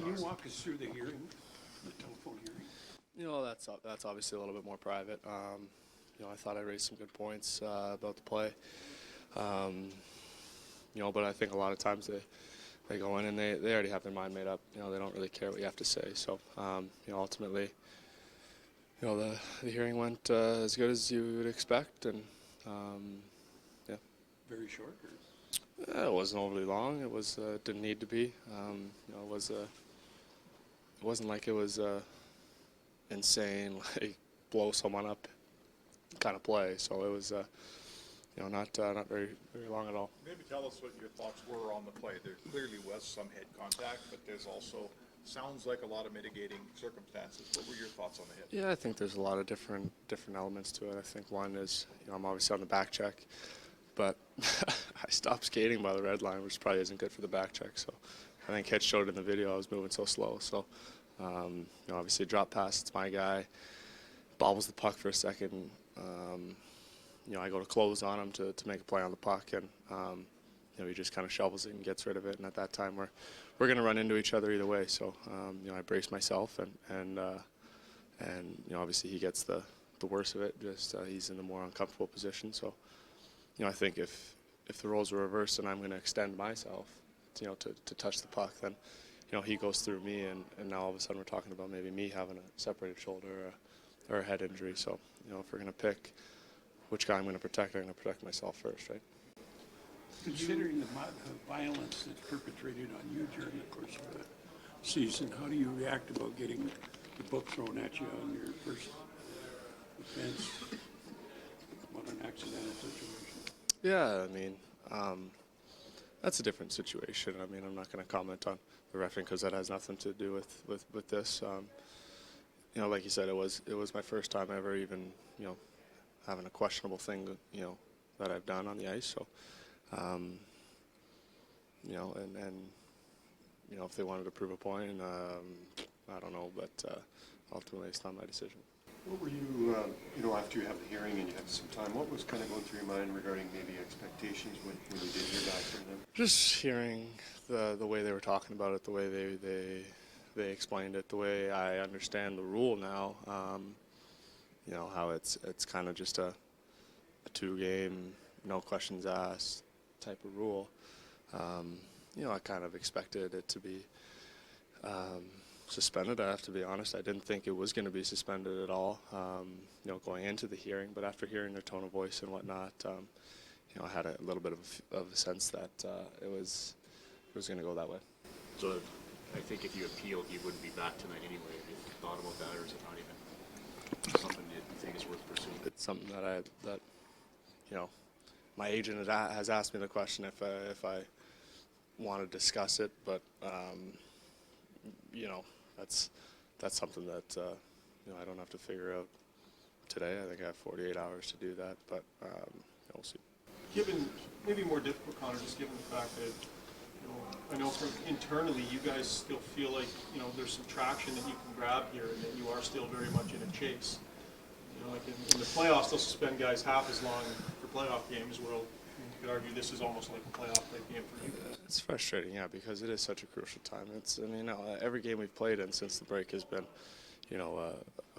Can you walk us through the hearing, the telephone hearing? That's obviously a little bit more private. I thought I raised some good points about the play. But I think a lot of times they go in and they already have their mind made up. They don't really care what you have to say. So, ultimately, the hearing went as good as you would expect, and yeah. Very short. It wasn't overly long. It was didn't need to be. It wasn't like it was insane, like blow someone up kind of play. So it was not very long at all. Maybe tell us what your thoughts were on the play. There clearly was some head contact, but there's also sounds like a lot of mitigating circumstances. What were your thoughts on the hit? Yeah, I think there's a lot of different elements to it. I think one is I'm obviously on the back check, but I stopped skating by the red line, which probably isn't good for the back check. So I think Hitch showed in the video I was moving so slow. So obviously drop pass, it's my guy, bobbles the puck for a second. I go to close on him to make a play on the puck, and he just kind of shovels it and gets rid of it. And at that time, we're going to run into each other either way. So I brace myself, and obviously he gets the worst of it. Just he's in the more uncomfortable position. So I think if the roles were reversed and I'm going to extend myself, to touch the puck, then he goes through me, and now all of a sudden we're talking about maybe me having a separated shoulder or a head injury. So if we're going to pick which guy I'm going to protect, I'm going to protect myself first, right? Considering the violence that's perpetrated on you during the course of the season, how do you react about getting the book thrown at you on your first offense? What an accidental situation. Yeah, that's a different situation. I'm not going to comment on the reffing because that has nothing to do with this. Like you said, it was my first time ever even, having a questionable thing, that I've done on the ice. So, and if they wanted to prove a point, I don't know, but ultimately it's not my decision. What were you, after you have the hearing and you had some time, what was kind of going through your mind regarding maybe expectations when you did hear back from them? Just hearing the way they were talking about it, the way they explained it, the way I understand the rule now. How it's kind of just a 2-game, no questions asked type of rule. I kind of expected it to be suspended. I have to be honest. I didn't think it was going to be suspended at all, going into the hearing. But after hearing their tone of voice and whatnot, I had a little bit of a sense that it was going to go that way. So I think if you appealed, you wouldn't be back tonight anyway. Have you thought about that, or is it not even something you think is worth pursuing? It's something that my agent has asked me the question if I want to discuss it, but that's something that I don't have to figure out today. I think I have 48 hours to do that, but we'll see. Given maybe more difficult, Connor, just given the fact that I know from internally you guys still feel like there's some traction that you can grab here, and that you are still very much in a chase. Like in the playoffs, they'll suspend guys half as long for playoff games. Where you could argue this is almost like a playoff type game for you guys. It's frustrating, yeah, because it is such a crucial time. Every game we've played in since the break has been, a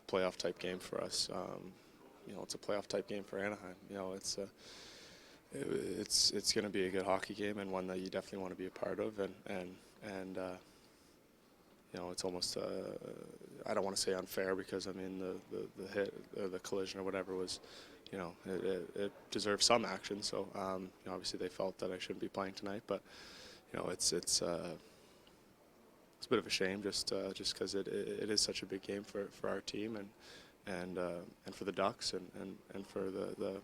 playoff type game for us. It's a playoff type game for Anaheim. It's going to be a good hockey game, and one that you definitely want to be a part of. And it's almost I don't want to say unfair, because the hit or the collision or whatever was, it deserves some action. So obviously they felt that I shouldn't be playing tonight, but it's a bit of a shame just because it is such a big game for our team and for the Ducks and for the